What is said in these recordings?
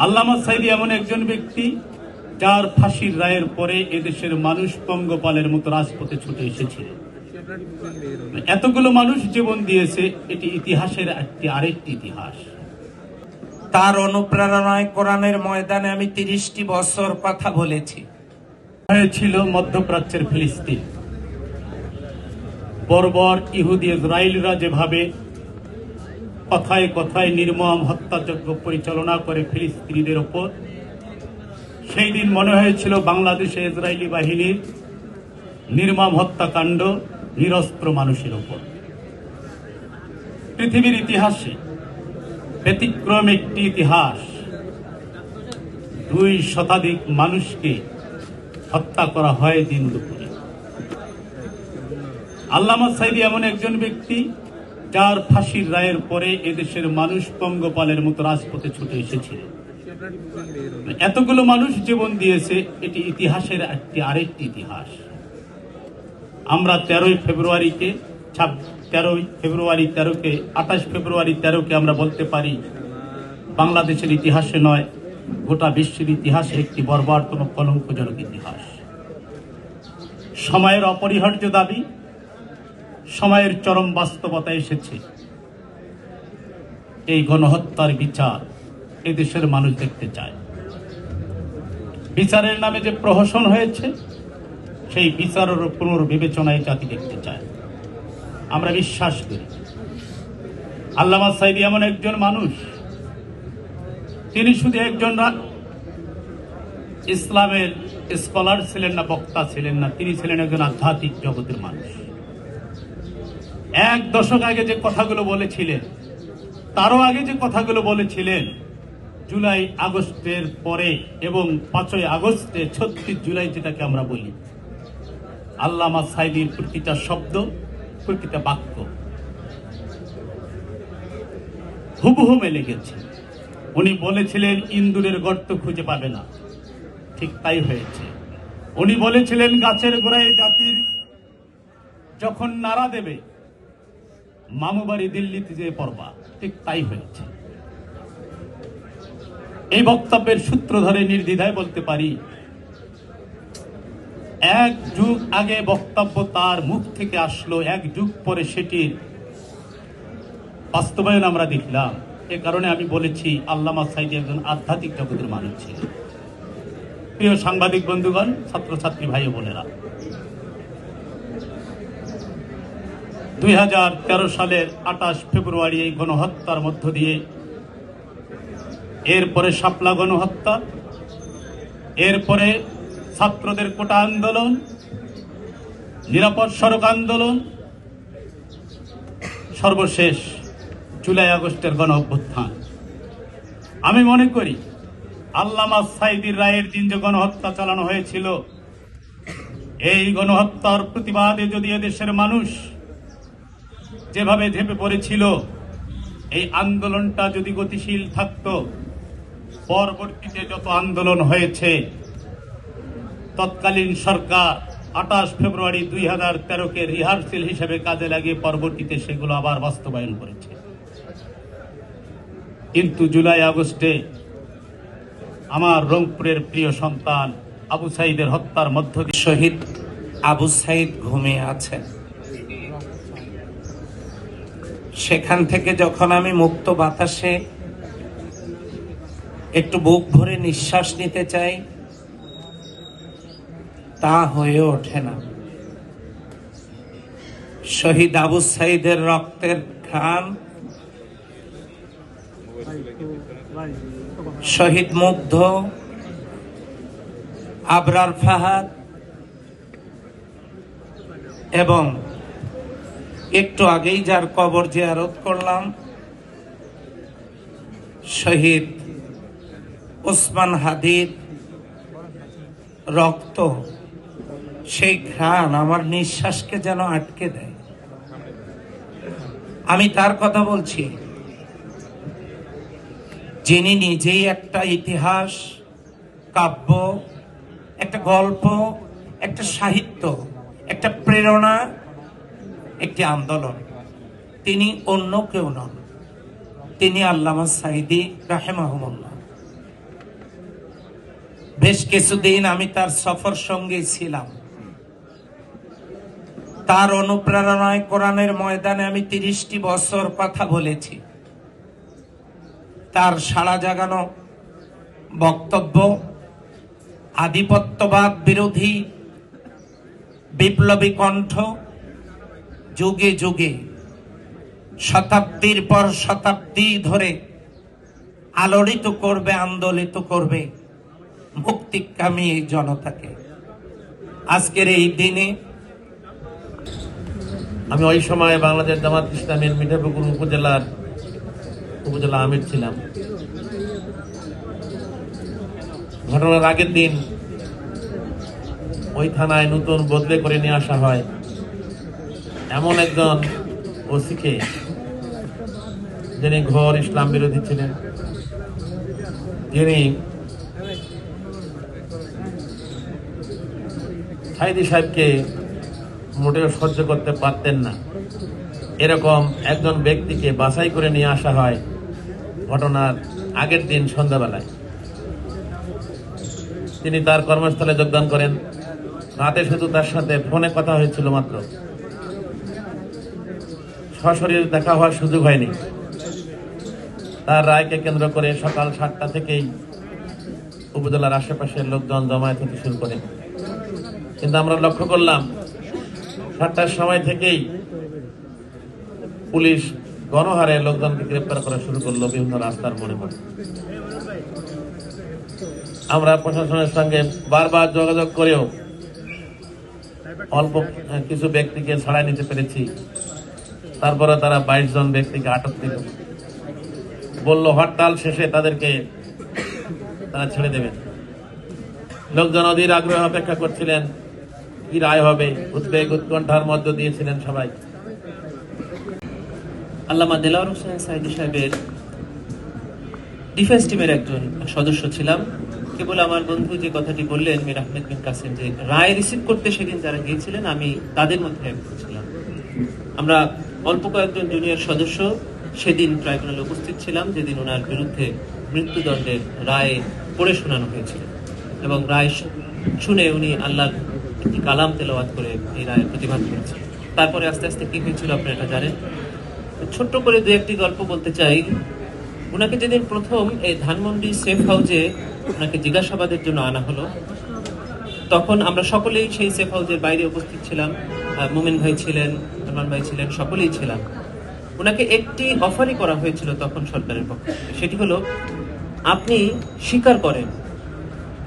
আল্লামা সাঈদী এমন একজন ব্যক্তি যার ফাঁসির রায়ের পরে এদেশের মানুষ পঙ্গপালের মতো রাজপথে ছুটে এসেছিল। এতগুলো মানুষ জীবন দিয়েছে, এটি ইতিহাসের আরেকটি ইতিহাস। তার অনুপ্রেরণায় কোরআনের ময়দানে আমি ৩০টি বছর কথা বলেছি। হয়েছিল মধ্যপ্রাচ্যের ফিলিস্তিন। বর্বর ইহুদি ইসরায়েলরা যেভাবে কথায় কথায় নির্মম হত্যাযজ্ঞ পরিচালনা করে ফিলিস্তিনিদের ওপর, সেই দিন মনে হয়েছিল বাংলাদেশে ইসরায়েলি বাহিনীর নির্মম হত্যাকাণ্ড নিরস্ত্র মানুষের ওপর। পৃথিবীর ইতিহাসে ব্যতিক্রম একটি ইতিহাস, ২ শতাধিক মানুষকে হত্যা করা হয় দিন দুপুরে। আল্লামা সাঈদী এমন একজন ব্যক্তি যার ফাঁসির রায়ের পরে এদেশের মানুষ পঙ্গপালের মতো রাজপথে ছুটে এসেছিল। এতগুলো মানুষ জীবন দিয়েছে, এটি ইতিহাসের আরেকটি ইতিহাস। আমরা ২৩ ফেব্রুয়ারি 13কে আমরা বলতে পারি বাংলাদেশের ইতিহাসে নয়, গোটা বিশ্বের ইতিহাসে একটি বর্বরতম কলঙ্কজনক ইতিহাস। সময়ের অপরিহার্য দাবি, সময়ের চরম বাস্তবতা এসেছে। এই গণহত্যার বিচার এদেশের মানুষ দেখতে চায়। বিচারের নামে যে প্রহসন হয়েছে, সেই বিচারের পুনর্বিবেচনায় জাতি দেখতে চায়। আমরা বিশ্বাস করি আল্লামা সাঈদী এমন একজন মানুষ, তিনি শুধু একজন ইসলামের স্কলার ছিলেন না, বক্তা ছিলেন না, তিনি ছিলেন একজন আধ্যাত্মিক জগতের মানুষ। 1 দশক আগে যে কথাগুলো বলেছিলেন, তারও আগে যে কথাগুলো বলেছিলেন, জুলাই আগস্টের পরে এবং 5ই আগস্টে 36 জুলাই যেটাকে আমরা বলি, আল্লামা সাঈদীর প্রতিটা শব্দ, প্রতিটা বাক্য হুবহু মিলে গেছে। উনি বলেছিলেন ইন্দুরের গর্ত খুঁজে পাবে না, ঠিক তাই হয়েছে। উনি বলেছিলেন গাছের গোড়ায় জাতির যখন নাড়া দেবে, মামুবাড়ি দিল্লিতে যেয়ে পড়বা, ঠিক তাই হয়েছে। এই বক্তব্যের সূত্র ধরে নির্দ্বিধায় বলতে পারি, 1 যুগ আগে বক্তব্য তার মুখ থেকে আসলো, 1 যুগ পরে সেটির বাস্তবায়ন আমরা দেখলাম। এ কারণে আমি বলেছি আল্লামা সাঈদী একজন আধ্যাত্মিক জগতের মানুষ ছিলেন। প্রিয় সাংবাদিক বন্ধুগণ, ছাত্রছাত্রী ভাই বোনেরা, 2013 সালের 28 ফেব্রুয়ারি এই গণহত্যার মধ্য দিয়ে, এরপরে শাপলা গণহত্যা, এরপরে ছাত্রদের কোটা আন্দোলন, নিরাপদ সড়ক আন্দোলন, সর্বশেষ জুলাই আগস্টের গণ অভ্যুত্থান। আমি মনে করি আল্লামা সাঈদীর রায়ের দিন যে গণহত্যা চালানো হয়েছিল, এই গণহত্যার প্রতিবাদে যদি এদেশের মানুষ যেভাবে ঝেঁপে পড়েছিল, এই আন্দোলনটা যদি গতিশীল থাকত, পরবর্তীতে যত আন্দোলন হয়েছে, তৎকালীন সরকার 28 ফেব্রুয়ারি 2013কে রিহার্সেল হিসেবে কাজে লাগিয়ে পরবর্তীতে সেগুলো আবার বাস্তবায়ন করেছে। কিন্তু জুলাই আগস্টে আমার রংপুরের প্রিয় সন্তান আবু সাঈদের হত্যার মধ্য দিয়ে শহীদ আবু সাঈদ ঘুমিয়ে আছেন। সেখান থেকে যখন আমি মুক্ত বাতাসে একটু বুক ভরে নিঃশ্বাস নিতে চাই, তা হয়ে ওঠে না। শহীদ আবু সাঈদের রক্তের ঘ্রাণ, শহীদ মুগ্ধ, আবরার ফাহাদ এবং একটু আগেই যার কবর জিয়ারত করলাম, শহীদ ওসমান হাদির রক্ত, সেই ঘ্রাণ আমার নিঃশ্বাসকে যেন আটকে দেয়। আমি তার কথা বলছি, যিনি নিজেই একটা ইতিহাস, কাব্য, একটা গল্প, একটা সাহিত্য, একটা প্রেরণা, একটি আন্দোলন। তিনি অন্য কেউ নন, তিনি আল্লামা সাঈদী রাহিমাহুল্লাহ। বেশ কিছুদিন আমি তার সফর সঙ্গে ছিলাম। তার অনুপ্রেরণায় কোরআনের ময়দানে আমি 30টি বছর কথা বলেছি। তার সাড়া জাগানো বক্তব্য আধিপত্যবাদ বিরোধী বিপ্লবী কণ্ঠ যুগে যুগে শতাব্দীর পর শতাব্দী ধরে আলোড়িত করবে, আন্দোলিত করবে মুক্তিকামী এই জনতাকে। আজকের এই দিনে আমি ওই সময় বাংলাদেশ জামাত ইসলামের মিঠাপুকুর উপজেলা আমির ছিলাম। ঘটনার আগের দিন ওই থানায় নতুন বদলে করে নিয়ে আসা হয় এমন একজন ওসিকে, যিনি ঘোর ইসলাম বিরোধী ছিলেন, যিনি সাইদি সাহেবকে মোটেও সহ্য করতে পারতেন না। এরকম একজন ব্যক্তিকে বাছাই করে নিয়ে আসা হয় ঘটনার আগের দিন সন্ধ্যাবেলায়। তিনি তার কর্মস্থলে যোগদান করেন। রাতে শুধু তার সাথে ফোনে কথা হয়েছিল মাত্র, সশরীরে দেখা হওয়ার সুযোগ হয়নি। তার রায়কে কেন্দ্র করে সকাল 7টা থেকেই উপজেলার আশেপাশের লোকজন জমায়েত হতে শুরু করে। কিন্তু আমরা লক্ষ্য করলাম 7টার সময় থেকেই পুলিশ গণহারে লোকজনকে গ্রেপ্তার করা শুরু করলো বিভিন্ন রাস্তার মোড়ে মোড়ে। আমরা প্রশাসনের সঙ্গে বারবার যোগাযোগ করেও অল্প কিছু ব্যক্তিকে ছাড়াই নিতে পেরেছি। তারপরে তারা 22 জন ব্যক্তিকে আটক দিল, বলল হরতাল শেষে তাদেরকে তারা ছেড়ে দেবেন। লোকজন অধীর আগ্রহ অপেক্ষা করছিলেন কি রায় হবে, উদ্বেগ উৎকণ্ঠার মধ্য দিয়েছিলেন সবাই। আল্লামা দেলাওয়ার হোসেন সাইদি সাহেবের ডিফেন্স টিমের একজন সদস্য ছিলাম। কেবল আমার বন্ধু যে কথাটি বললেন মীর আহমেদ বিন কাসেম, যে রায় রিসিভ করতে সেদিন যারা গিয়েছিলেন আমি তাদের মধ্যে একজন ছিলাম। আমরা অল্প কয়েকজন জুনিয়র সদস্য সেদিন ট্রাইব্যুনালে উপস্থিত ছিলাম, যেদিন ওনার বিরুদ্ধে মৃত্যুদণ্ডের রায় পড়ে শোনানো হয়েছিল এবং রায় শুনে উনি আল্লাহর একটি কালাম তেলাওয়াত করে এই রায়ের প্রতিবাদ করেছেন। তারপরে আস্তে আস্তে কি হয়েছিল আপনারা এটা জানেন। ছোট্ট করে দু একটি গল্প বলতে চাই। ওনাকে যেদিন প্রথম এই ধানমন্ডি সেফ হাউসে ওনাকে জিজ্ঞাসাবাদের জন্য আনা হলো, তখন আমরা সকলেই সেই সেফ হাউসের বাইরে উপস্থিত ছিলাম। মোমিন ভাই ছিলেন, রহমান ভাই ছিলেন, সকলেই ছিলাম। ওনাকে একটি অফারই করা হয়েছিল তখন সরকারের পক্ষ থেকে, সেটি হলো আপনি স্বীকার করেন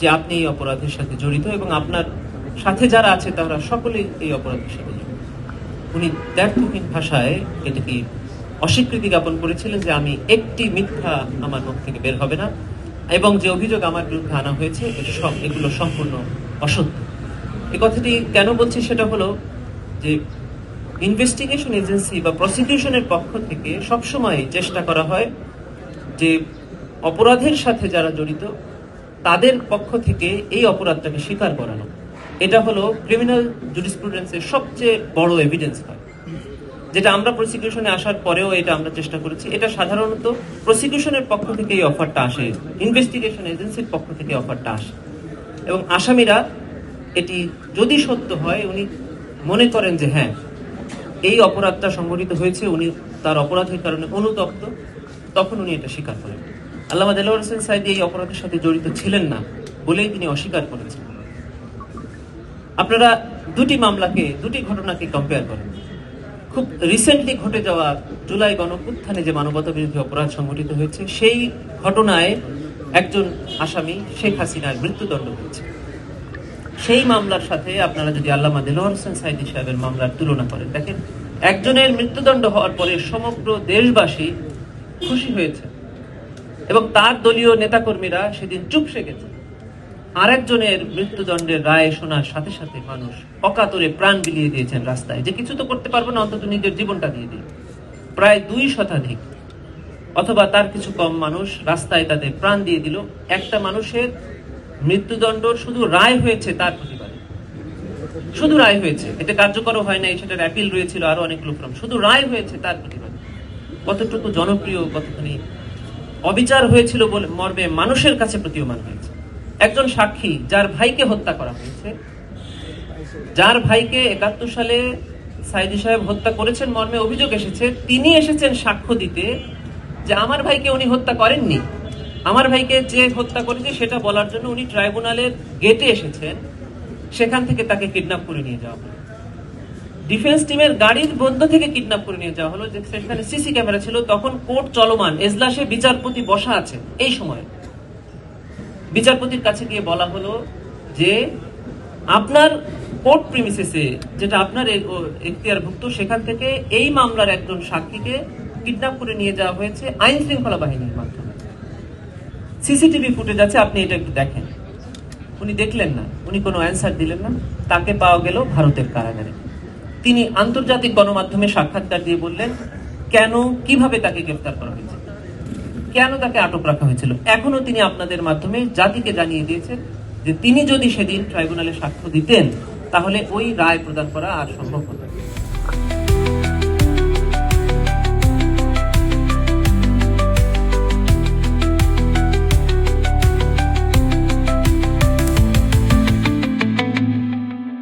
যে আপনি এই অপরাধের সাথে জড়িত এবং আপনার সাথে যারা আছে তারা সকলেই এই অপরাধের সাথে জড়িত। উনি দ্ব্যর্থহীন ভাষায় এটাকে অস্বীকৃতি জ্ঞাপন করেছিলেন যে আমি একটি মিথ্যা আমার মুখ থেকে বের হবে না এবং যে অভিযোগ আমার বিরুদ্ধে আনা হয়েছে এগুলো সম্পূর্ণ অসত্য। এই কথাটি কেন বলছি সেটা হলো যে ইনভেস্টিগেশন এজেন্সি বা প্রসিকিউশনের পক্ষ থেকে সবসময় চেষ্টা করা হয় যে অপরাধের সাথে যারা জড়িত তাদের পক্ষ থেকে এই অপরাধটাকে স্বীকার করানো। এটা হলো ক্রিমিনাল জুরিসপ্রুডেন্সের সবচেয়ে বড় এভিডেন্স হয়, যেটা আমরা প্রসিকিউশনে আসার পরেও এটা আমরা চেষ্টা করেছি। এটা সাধারণত প্রসিকিউশনের পক্ষ থেকে এই অফারটা আসে, ইনভেস্টিগেশন এজেন্সির পক্ষ থেকে অফারটা আসে এবং আসামিরা এটি যদি সত্য হয়, উনি মনে করেন যে হ্যাঁ এই অপরাধটা সংঘটিত হয়েছে, উনি তার অপরাধের কারণে অনুতপ্ত, তখন উনি এটা স্বীকার করেন। আল্লামা দেলাওয়ার হোসেন সাইদি এই অপরাধের সাথে জড়িত ছিলেন না বলেই তিনি অস্বীকার করেছেন। আপনারা দুটি ঘটনাকে কম্পেয়ার করেন। খুব রিসেন্টলি ঘটে যাওয়া জুলাই গণঅভ্যুত্থানে যে মানবতা বিরোধী অপরাধ সংঘটিত হয়েছে, সেই ঘটনায় একজন আসামি শেখ হাসিনার মৃত্যুদণ্ড হয়েছে। সেই মামলার সাথে আপনারা যদি আল্লামা দেলাওয়ার হোসেন সাইদি সাহেবের মামলার তুলনা করেন, দেখেন একজনের মৃত্যুদণ্ড হওয়ার পরে সমগ্র দেশবাসী খুশি হয়েছে এবং তার দলীয় নেতাকর্মীরা সেদিন চুপসে গেছে। আরেকজনের মৃত্যুদণ্ডের রায় শোনার সাথে সাথে মানুষ অকাতরে প্রাণ বিলিয়ে দিয়েছেন রাস্তায়, যে কিছু তো করতে পারবো না, অন্তত নিজের জীবনটা দিয়ে দিই। প্রায় 2 শতাধিক অথবা তার কিছু কম মানুষ রাস্তায় তাদের প্রাণ দিয়ে দিল একটা মানুষের মৃত্যুদণ্ড শুধু রায় হয়েছে তার প্রতিবাদে। শুধু রায় হয়েছে, এটা কার্যকরও হয় নাই, সেটার অ্যাপিল রয়েছিল, আরো অনেকগুলো ফর্ম, শুধু রায় হয়েছে তার প্রতিবাদে। কতটুকু জনপ্রিয়, কতখানি অবিচার হয়েছিল বলে মর্মে মানুষের কাছে প্রতীয়মান হয়েছে। একজন সাক্ষী যার ভাইকে হত্যা করা হয়েছে, যার ভাইকে 71 সালে সাইদি সাহেব হত্যা করেছেন মর্মে অভিযোগ এসেছে, তিনি এসেছেন সাক্ষ্য দিতে যে আমার ভাইকে উনি হত্যা করেননি, আমার ভাইকে যে হত্যা করেছে সেটা বলার জন্য উনি ট্রাইব্যুনালের গেটে এসেছেন। সেখান থেকে তাকে কিডন্যাপ করে নিয়ে যাওয়া হলো, ডিফেন্স টিমের গাড়ির মধ্য থেকে কিডন্যাপ করে নিয়ে যাওয়া হলো। যে সেখানে সিসি ক্যামেরা ছিল, তখন কোর্ট চলমান, এজলাসে বিচারপতি বসা আছে। এই সময় বিচারপতির কাছে গিয়ে বলা হলো যে আপনার কোর্ট প্রিমিসেসে, যেটা আপনার এখতিয়ারভুক্ত, সেখান থেকে এই মামলার একজন সাক্ষীকে কিডন্যাপ করে নিয়ে যাওয়া হয়েছে আইন শৃঙ্খলা বাহিনীর মাধ্যমে। সিসিটিভি ফুটেজ আছে, আপনি এটা একটু দেখেন। উনি দেখলেন না, উনি কোনো অ্যান্সার দিলেন না। তাকে পাওয়া গেল ভারতের কারাগারে। তিনি আন্তর্জাতিক গণমাধ্যমে সাক্ষাৎকার দিয়ে বললেন কেন, কিভাবে তাকে গ্রেফতার করা হয়েছে, কেন তাকে আটক রাখা হয়েছিল। এখনো তিনি আপনাদের মাধ্যমে জাতিকে জানিয়ে দিয়েছেন যে তিনি যদি সেদিন ট্রাইব্যুনালে সাক্ষ্য দিতেন তাহলে ওই রায় প্রদান করা আর সম্ভব হতো না।